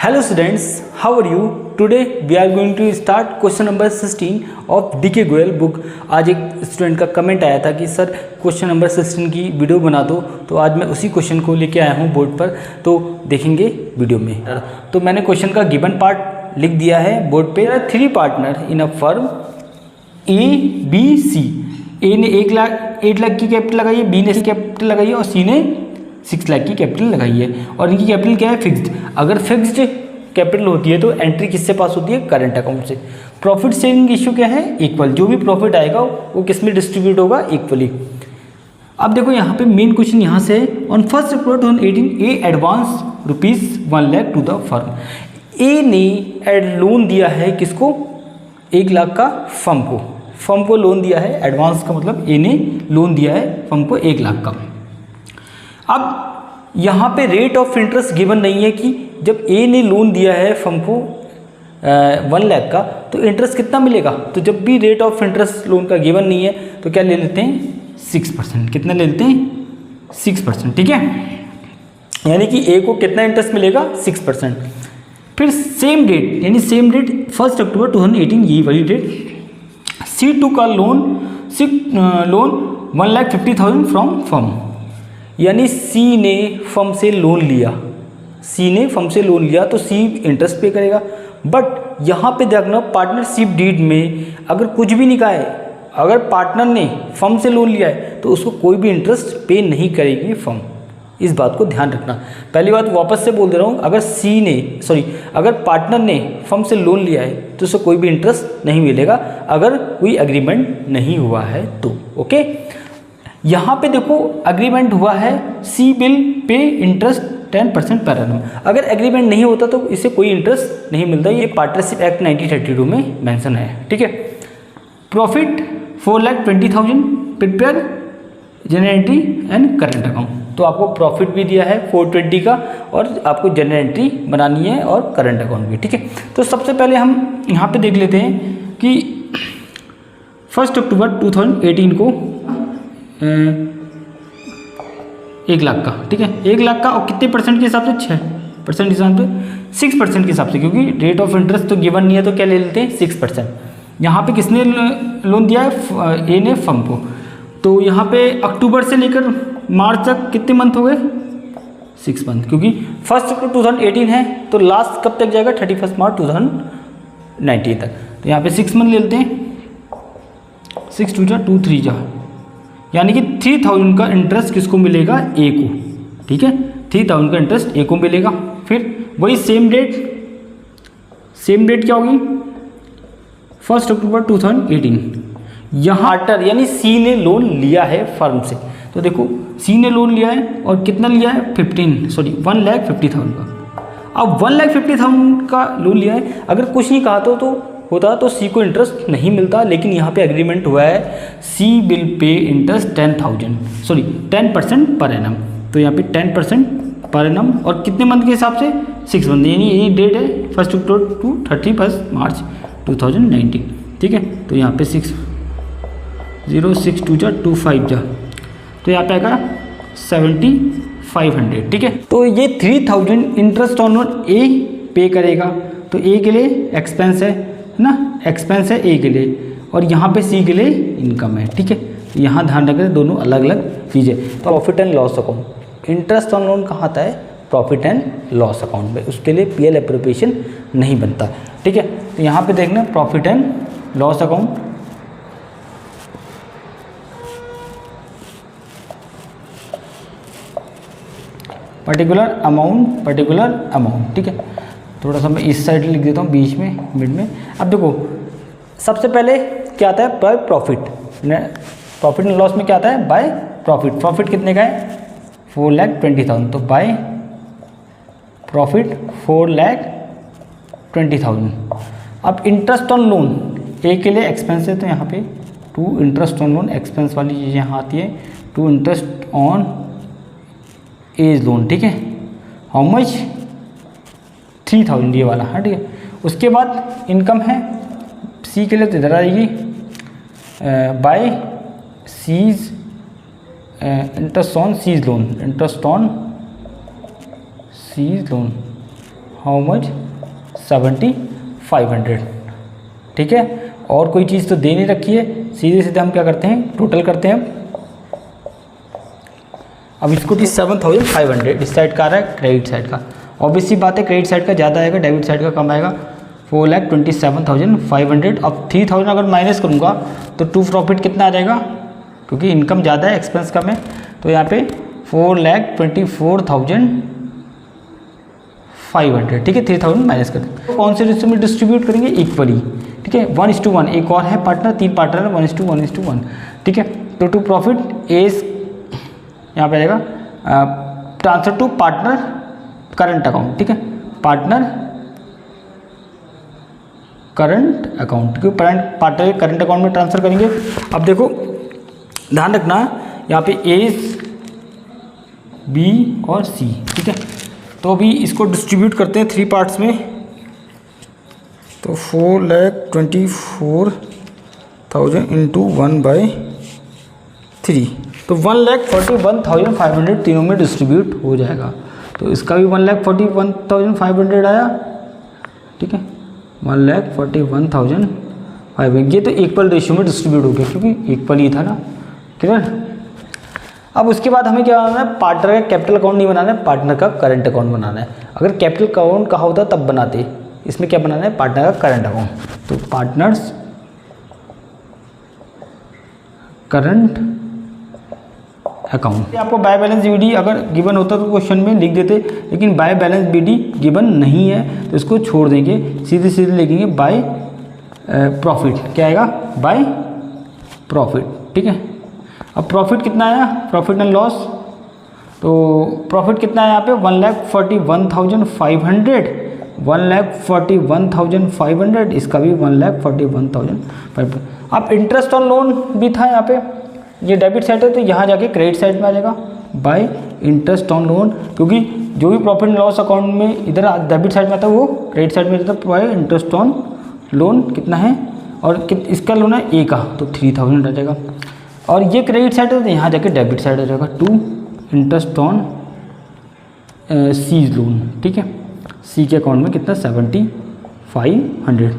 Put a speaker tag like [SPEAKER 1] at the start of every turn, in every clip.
[SPEAKER 1] Hello students, how are you? Today we are going to start question number 16 of DK Goyal book. आज एक student का comment आया था कि सर क्वेश्चन नंबर 16 की वीडियो बना दो, तो आज मैं उसी क्वेश्चन को लेके आया हूँ बोर्ड पर, तो देखेंगे वीडियो में। तो मैंने क्वेश्चन का गिवन पार्ट लिख दिया है बोर्ड पे। 3 partner in a firm ABC। ए ने 8 लाख की कैपिटल लगाई है, बी ने कैपिटल लगाई है और सी ने 6 लाख की कैपिटल लगाई है। और इनकी कैपिटल क्या है? फिक्स्ड। अगर फिक्स्ड कैपिटल होती है तो एंट्री किससे पास होती है? करंट अकाउंट से। प्रॉफिट शेयरिंग इशू क्या है? इक्वल। जो भी प्रॉफिट आएगा वो किस में डिस्ट्रीब्यूट होगा? इक्वली। अब देखो यहाँ पे मेन क्वेश्चन यहाँ से है, on 1 October 2018 A advance ₹1 lakh to the firm. A ने लोन दिया है किसको? 1 लाख का फर्म को लोन दिया है। एडवांस का मतलब ए ने लोन दिया है फर्म को 1 लाख का। अब यहाँ पे रेट ऑफ इंटरेस्ट गिवन नहीं है कि जब ए ने लोन दिया है फर्म को 1 लाख का, तो इंटरेस्ट कितना मिलेगा? तो जब भी रेट ऑफ इंटरेस्ट लोन का गिवन नहीं है तो क्या ले लेते हैं? 6%। कितना ले लेते हैं? 6%। ठीक है, यानी कि ए को कितना इंटरेस्ट मिलेगा? 6%। फिर सेम डेट, यानी सेम डेट 1 अक्टूबर 2018, यही वाली डेट, C2 का लोन 1,50,000 फ्रॉम फर्म। यानी सी ने फर्म से लोन लिया, तो सी इंटरेस्ट पे करेगा। बट यहाँ पे देखना, पार्टनरशिप डीड में अगर कुछ भी नहीं कहा है, अगर पार्टनर ने फर्म से लोन लिया है तो उसको कोई भी इंटरेस्ट पे नहीं करेगी फर्म। इस बात को ध्यान रखना। पहली बात वापस से बोल दे रहा हूँ, अगर पार्टनर ने फर्म से लोन लिया है तो उसको कोई भी इंटरेस्ट नहीं मिलेगा अगर कोई एग्रीमेंट नहीं हुआ है तो। ओके, यहाँ पे देखो एग्रीमेंट हुआ है, सी will pay interest 10% per annum. अगर एग्रीमेंट नहीं होता तो इसे कोई इंटरेस्ट नहीं मिलता। ये पार्टनरशिप एक्ट 1932 में मेंशन है। ठीक है, profit 4,20,000, prepare general entry and current account. तो आपको प्रॉफिट भी दिया है 420 का और आपको जनरल एंट्री बनानी है और करंट अकाउंट भी। ठीक है, तो सबसे पहले हम यहाँ पे देख लेते हैं कि 1 अक्टूबर 2018 को 1 लाख का। ठीक है, 1 लाख का, और कितने परसेंट के हिसाब से? 6% के हिसाब से, 6% के हिसाब से, क्योंकि रेट ऑफ इंटरेस्ट तो गिवन नहीं है तो क्या ले लेते हैं? 6%। यहाँ पे किसने लोन दिया है? ए ने फर्म को। तो यहाँ पे अक्टूबर से लेकर मार्च तक कितने मंथ हो गए? 6 मंथ, क्योंकि 1 अक्टूबर 2018 है तो लास्ट कब तक जाएगा? 31 मार्च 2019 तक। तो यहाँ पे 6 मंथ ले लेते हैं। 6 2 2 3 जा, यानी कि 3,000 का इंटरेस्ट किसको मिलेगा? ए को। ठीक है, 3,000 का इंटरेस्ट ए को मिलेगा। फिर वही सेम डेट क्या होगी? 1 अक्टूबर 2018। यहाँ यानी सी ने लोन लिया है फर्म से। तो देखो सी ने लोन लिया है और कितना लिया है? 1,50,000 का। अब 1,50,000 का लोन लिया है, अगर कुछ नहीं कहा होता तो सी को इंटरेस्ट नहीं मिलता, लेकिन यहाँ पे एग्रीमेंट हुआ है, सी will pay interest 10% per annum. तो यहाँ पे 10% पर एनम, और कितने मंथ के हिसाब से? 6 मंथ, यानी यही डेट है 1 अक्टूबर टू 31 मार्च 2019। ठीक है, तो यहाँ पे 6 2 25 जा, तो यहाँ पे आएगा 7,500। ठीक है, तो ये 3,000 इंटरेस्ट ऑन लोन ए पे करेगा। तो ए के लिए एक्सपेंस है ना, एक्सपेंस है ए के लिए, और यहाँ पे सी के लिए इनकम है। ठीक है, यहाँ ध्यान रखें, दोनों अलग अलग चीज़ें। तो profit and loss account, interest on loan कहाँ आता है? प्रॉफिट एंड लॉस अकाउंट में। उसके लिए पीएल एप्रोप्रिएशन नहीं बनता। ठीक है, तो यहाँ पे देखना profit and loss account, particular amount. ठीक है, थोड़ा सा मैं इस साइड लिख देता हूँ, बीच में, मिड में। अब देखो सबसे पहले क्या आता है? बाय प्रॉफिट एंड लॉस में क्या आता है? बाय प्रॉफिट कितने का है? 4,20,000। तो बाय प्रॉफिट 4,20,000। अब इंटरेस्ट ऑन लोन, ए के लिए एक्सपेंस है, तो यहाँ पे 2 इंटरेस्ट ऑन लोन, एक्सपेंस वाली चीज़ यहाँ आती है, 2 इंटरेस्ट ऑन एज लोन। ठीक है, हाउ मच? 3,000 ये वाला। हाँ, ठीक है। उसके बाद इनकम है सी के लिए, तो इधर आएगी by C's interest on C's loan, how much 7500, ठीक है। और कोई चीज़ तो दे नहीं रखी है, सीधे सीधे हम क्या करते हैं, टोटल करते हैं। अब इसको 7500 इस साइड का आ रहा है, क्रेडिट साइड का। ऑब्वियसली बात है क्रेडिट साइड का ज़्यादा आएगा, डेबिट साइड का कम आएगा। 4,27,500। अब 3,000 अगर माइनस करूँगा तो टू प्रॉफिट कितना आ जाएगा, क्योंकि इनकम ज़्यादा है एक्सपेंस कम है, तो यहाँ पे 4,24,500, ठीक है। 3,000 माइनस कर दें। तो कौन से रेशियो में डिस्ट्रीब्यूट करेंगे, इक्वली, ठीक है। 1:1, एक और है पार्टनर, 3 पार्टनर है, 1:1, ठीक है। तो टू प्रॉफिट इज यहाँ पे आएगा transfer to partner current account, ठीक है। पार्टनर करंट अकाउंट, क्योंकि पार्टनर करंट अकाउंट में ट्रांसफर करेंगे। अब देखो ध्यान रखना यहाँ पे ए, बी और सी, ठीक है। तो अभी इसको डिस्ट्रीब्यूट करते हैं 3 पार्ट्स में। तो 4,24,000 इंटू 1/3, तो 1,41,500 तीनों में डिस्ट्रीब्यूट हो जाएगा। तो इसका भी 1,41,500 आया, ठीक है। 1,41,500, ये तो इक्वल रेशियो में डिस्ट्रीब्यूट हो गया, क्योंकि इक्वल ही था ना, क्लियर। अब उसके बाद हमें क्या बनाना है, पार्टनर का कैपिटल अकाउंट नहीं बनाना है, पार्टनर का करंट अकाउंट बनाना है। अगर कैपिटल अकाउंट कहा होता तब बनाते, इसमें क्या बनाना है, पार्टनर का करंट अकाउंट। तो पार्टनर्स करंट अकाउंट। आपको बाय बैलेंस बीडी अगर गिवन होता तो क्वेश्चन में लिख देते, लेकिन बाय बैलेंस बीडी गिवन नहीं है तो इसको छोड़ देंगे, सीधे सीधे लिखेंगे बाय प्रॉफिट। क्या आएगा, बाय प्रॉफिट, ठीक है। अब प्रॉफिट कितना आया, प्रॉफिट एंड लॉस, तो प्रॉफिट कितना है यहाँ पे 1,41,500, 1,41,500, इसका भी 1,41,500। अब इंटरेस्ट ऑन लोन भी था यहाँ पे, ये डेबिट साइड है तो यहाँ जाके क्रेडिट साइड में आ जाएगा बाय इंटरेस्ट ऑन लोन, क्योंकि जो भी प्रॉफिट एंड लॉस अकाउंट में इधर डेबिट साइड में आता है वो क्रेडिट साइड में आता है। बाय इंटरेस्ट ऑन लोन कितना है, और इसका लोन है ए का, तो 3,000 आ जाएगा। और ये क्रेडिट साइड है तो यहाँ जाके डेबिट साइड आ जाएगा, 2 इंटरेस्ट ऑन सीज लोन, ठीक है। सी के अकाउंट में कितना 7,500।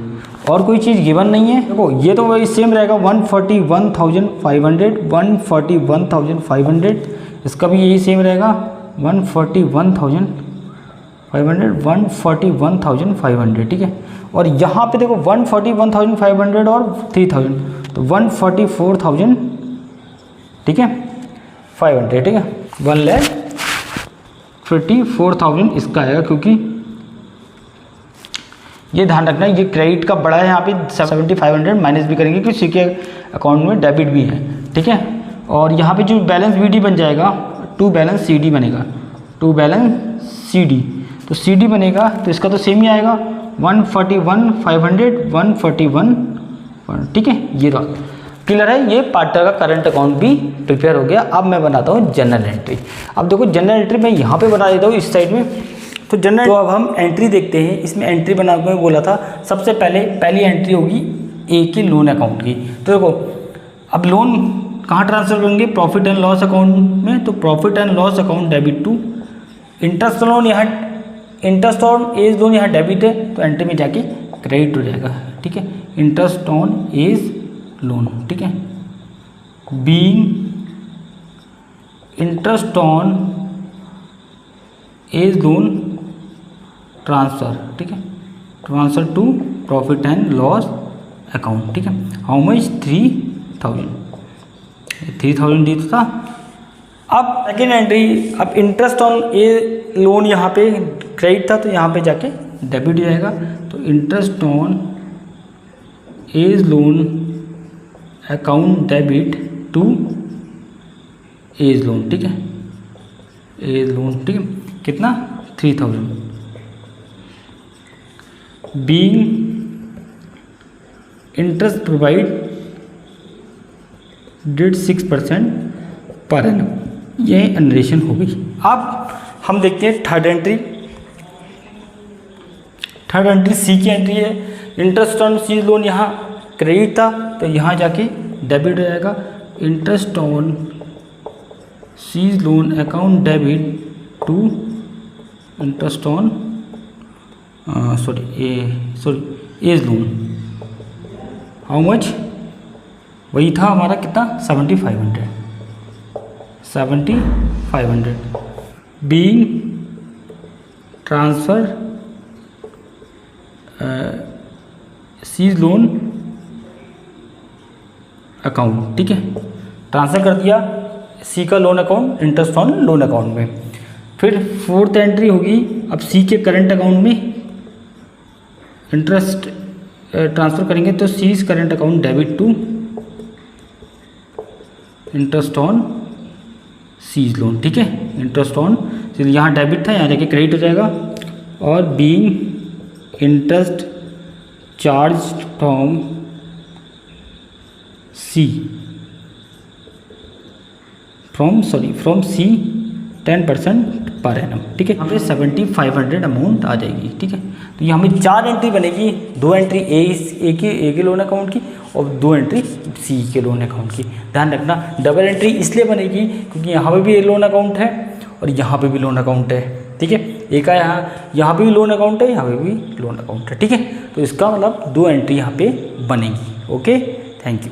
[SPEAKER 1] और कोई चीज़ गिवन नहीं है, देखो ये तो वही सेम रहेगा 1,41,500, 1,41,500, इसका भी यही सेम रहेगा 1,41,500, 1,41,500, ठीक है। और यहाँ पे देखो 1,41,500 और 3,000, तो 1,44,000, ठीक है, 500, ठीक है। 1,54,000 इसका आएगा, क्योंकि ये ध्यान रखना ये क्रेडिट का बड़ा है, यहाँ पे 7,500 माइनस भी करेंगे क्योंकि सी के अकाउंट में डेबिट भी है, ठीक है। और यहाँ पे जो बैलेंस बीडी बन जाएगा, टू बैलेंस सीडी बनेगा, टू बैलेंस सीडी, तो सीडी बनेगा तो इसका तो सेम ही आएगा 1,41,500, 1,41, ठीक है। ये रहा, क्लियर है। ये पार्टनर का करंट अकाउंट भी प्रिपेयर हो गया। अब मैं बनाता हूँ जनरल एंट्री। अब देखो जनरल एंट्री मैं यहाँ पे बना देता हूँ इस साइड में, तो जनरल, तो अब हम एंट्री देखते हैं। इसमें एंट्री बना के बोला था सबसे पहली एंट्री होगी ए के लोन अकाउंट की। तो देखो अब लोन कहाँ ट्रांसफर करेंगे, प्रॉफिट एंड लॉस अकाउंट में, तो profit and loss account debit to interest loan, यहाँ इंटरेस्ट ऑन एज लोन यहाँ डेबिट है तो एंट्री में जाके क्रेडिट हो जाएगा, ठीक है। इंटरेस्ट ऑन एज लोन, ठीक है, being interest on A's loan transfer, ठीक है, transfer to profit and loss account, ठीक है। हाउ मच 3,000 दी था। अब सेकेंड एंट्री, अब इंटरेस्ट ऑन ए लोन यहाँ पे क्रेडिट था तो यहाँ पे जाके डेबिट हो जाएगा, तो interest on A's loan account debit to A's loan, ठीक है, एज लोन, ठीक है। कितना 3,000, being interest provide date 6% per annum, यह अनरेशन हो गई। अब हम देखते हैं third entry. Third entry C की एंट्री है। इंटरेस्ट ऑन सी लोन यहाँ क्रेडिट था तो यहाँ जाके डेबिट हो जाएगा, interest on C's loan account debit to interest on A's loan how much, वही था हमारा कितना 7500 being transfer C's loan account, ठीक है, ट्रांसफ़र कर दिया सी का loan account interest on loan account में। फिर फोर्थ एंट्री होगी, अब सी के करंट अकाउंट में इंटरेस्ट ट्रांसफ़र करेंगे तो C's current account debit to interest on C's loan, ठीक है, इंटरेस्ट ऑन, यहाँ डेबिट था यहाँ जाके क्रेडिट हो जाएगा। और being interest charge from C from C 10% per annum, ठीक है, यहाँ पे 7500 अमाउंट आ जाएगी, ठीक है। तो यहाँ हमें 4 एंट्री बनेगी, 2 एंट्री ए के लोन अकाउंट की और 2 एंट्री सी के लोन अकाउंट की। ध्यान रखना डबल एंट्री इसलिए बनेगी क्योंकि यहाँ पे भी लोन अकाउंट है और यहाँ पे भी लोन अकाउंट है, ठीक है, एक का यहाँ पे भी लोन अकाउंट है, यहाँ पे भी लोन अकाउंट है, ठीक है। तो इसका मतलब 2 एंट्री यहाँ पे बनेगी। Okay, thank you.